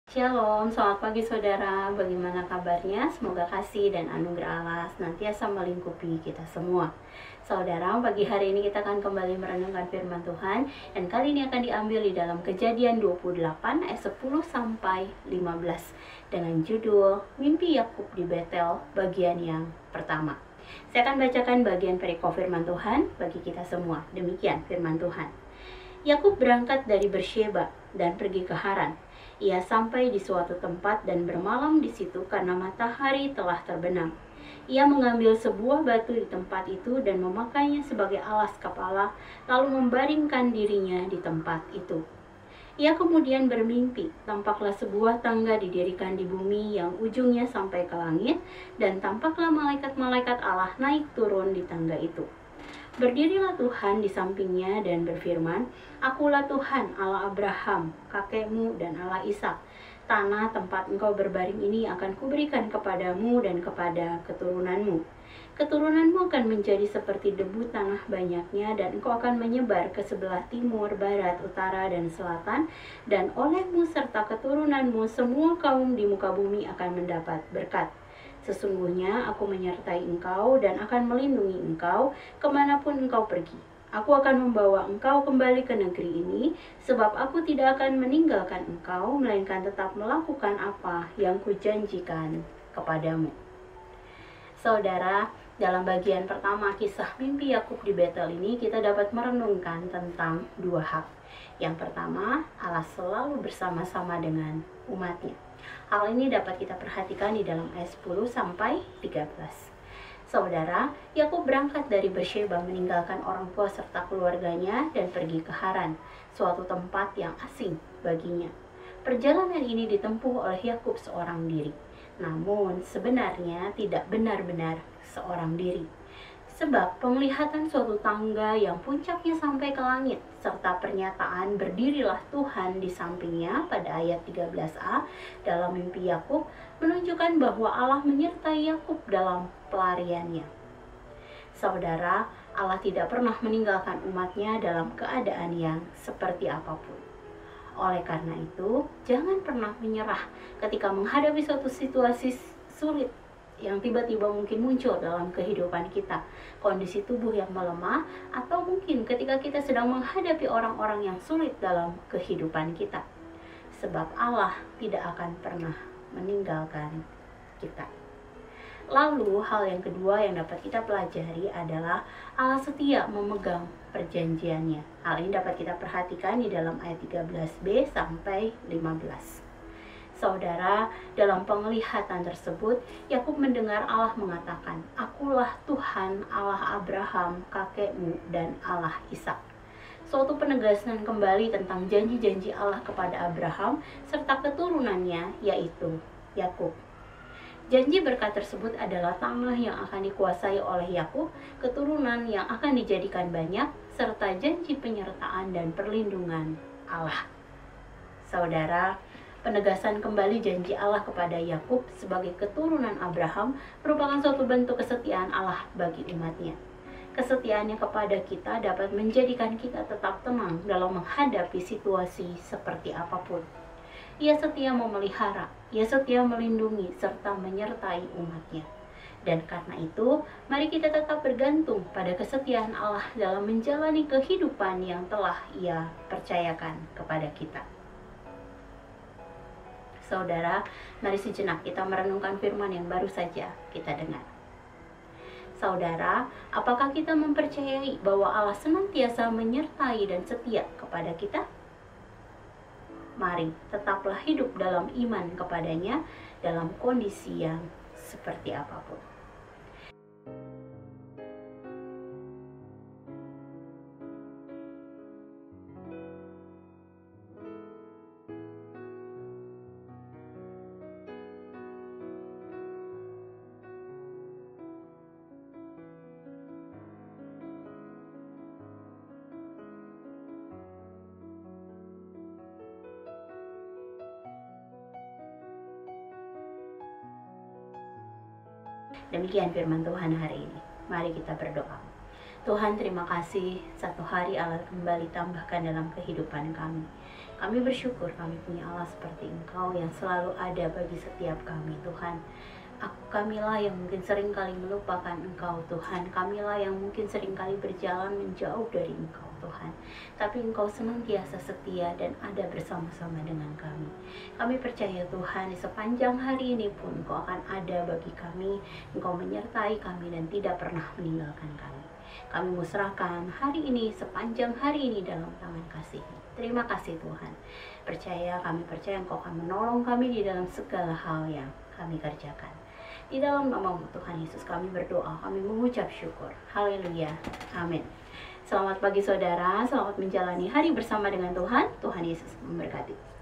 Shalom, selamat pagi saudara. Bagaimana kabarnya? Semoga kasih dan anugerah Allah senantiasa melingkupi kita semua. Saudara, pagi hari ini kita akan kembali merenungkan firman Tuhan, dan kali ini akan diambil di dalam Kejadian 28 ayat 10 sampai 15 dengan judul Mimpi Yakub di Betel bagian yang pertama. Saya akan bacakan bagian perikop firman Tuhan bagi kita semua. Demikian firman Tuhan. Yakub berangkat dari Bersheba dan pergi ke Haran. Ia sampai di suatu tempat dan bermalam di situ karena matahari telah terbenam. Ia mengambil sebuah batu di tempat itu dan memakainya sebagai alas kepala, lalu membaringkan dirinya di tempat itu. Ia kemudian bermimpi, tampaklah sebuah tangga didirikan di bumi yang ujungnya sampai ke langit, dan tampaklah malaikat-malaikat Allah naik turun di tangga itu. Berdirilah Tuhan di sampingnya dan berfirman, "Akulah Tuhan Allah Abraham, kakekmu dan Allah Ishak. Tanah tempat engkau berbaring ini akan kuberikan kepadamu dan kepada keturunanmu. Keturunanmu akan menjadi seperti debu tanah banyaknya, dan engkau akan menyebar ke sebelah timur, barat, utara, dan selatan, dan olehmu serta keturunanmu semua kaum di muka bumi akan mendapat berkat. Sesungguhnya aku menyertai engkau dan akan melindungi engkau kemanapun engkau pergi. Aku akan membawa engkau kembali ke negeri ini, sebab aku tidak akan meninggalkan engkau, melainkan tetap melakukan apa yang kujanjikan kepadamu." Saudara, dalam bagian pertama kisah mimpi Yakub di Betel ini, kita dapat merenungkan tentang dua hal. Yang pertama, Allah selalu bersama-sama dengan umatnya. Hal ini dapat kita perhatikan di dalam ayat 10 sampai 13. Saudara, Yakub berangkat dari Bersheba meninggalkan orang tua serta keluarganya dan pergi ke Haran, suatu tempat yang asing baginya. Perjalanan ini ditempuh oleh Yakub seorang diri. Namun sebenarnya tidak benar-benar seorang diri. Sebab penglihatan suatu tangga yang puncaknya sampai ke langit, serta pernyataan berdirilah Tuhan di sampingnya pada ayat 13a dalam mimpi Yakub menunjukkan bahwa Allah menyertai Yakub dalam pelariannya. Saudara, Allah tidak pernah meninggalkan umatnya dalam keadaan yang seperti apapun. Oleh karena itu, jangan pernah menyerah ketika menghadapi suatu situasi sulit yang tiba-tiba mungkin muncul dalam kehidupan kita, kondisi tubuh yang melemah, atau mungkin ketika kita sedang menghadapi orang-orang yang sulit dalam kehidupan kita. Sebab Allah tidak akan pernah meninggalkan kita. Lalu hal yang kedua yang dapat kita pelajari adalah Allah setia memegang perjanjiannya. Hal ini dapat kita perhatikan di dalam ayat 13b sampai 15. Saudara, dalam penglihatan tersebut, Yakub mendengar Allah mengatakan, "Akulah Tuhan Allah Abraham, kakekmu, dan Allah Ishak." Suatu penegasan kembali tentang janji-janji Allah kepada Abraham serta keturunannya, yaitu Yakub. Janji berkat tersebut adalah tanah yang akan dikuasai oleh Yakub, keturunan yang akan dijadikan banyak, serta janji penyertaan dan perlindungan Allah. Saudara, penegasan kembali janji Allah kepada Yakub sebagai keturunan Abraham merupakan suatu bentuk kesetiaan Allah bagi umatnya. Kesetiaannya kepada kita dapat menjadikan kita tetap tenang dalam menghadapi situasi seperti apapun. Ia setia memelihara, ia setia melindungi, serta menyertai umatnya. Dan karena itu, mari kita tetap bergantung pada kesetiaan Allah dalam menjalani kehidupan yang telah Ia percayakan kepada kita. Saudara, mari sejenak kita merenungkan firman yang baru saja kita dengar. Saudara, apakah kita mempercayai bahwa Allah senantiasa menyertai dan setia kepada kita? Mari tetaplah hidup dalam iman kepadanya dalam kondisi yang seperti apapun. Demikian firman Tuhan hari ini. Mari kita berdoa. Tuhan, terima kasih satu hari Allah kembali tambahkan dalam kehidupan kami. Kami bersyukur kami punya Allah seperti Engkau yang selalu ada bagi setiap kami, Tuhan. Kamilah yang mungkin sering kali melupakan Engkau, Tuhan. Kamilah yang mungkin sering kali berjalan menjauh dari Engkau, Tuhan. Tapi Engkau senantiasa setia dan ada bersama-sama dengan kami. Kami percaya, Tuhan, di sepanjang hari ini pun Engkau akan ada bagi kami. Engkau menyertai kami dan tidak pernah meninggalkan kami. Kami musrahkan hari ini, sepanjang hari ini dalam tangan kasih. Terima kasih, Tuhan. Kami percaya Engkau akan menolong kami di dalam segala hal yang kami kerjakan. Di dalam nama-Mu Tuhan Yesus kami berdoa, kami mengucap syukur. Haleluya. Amin. Selamat pagi saudara, selamat menjalani hari bersama dengan Tuhan. Tuhan Yesus memberkati.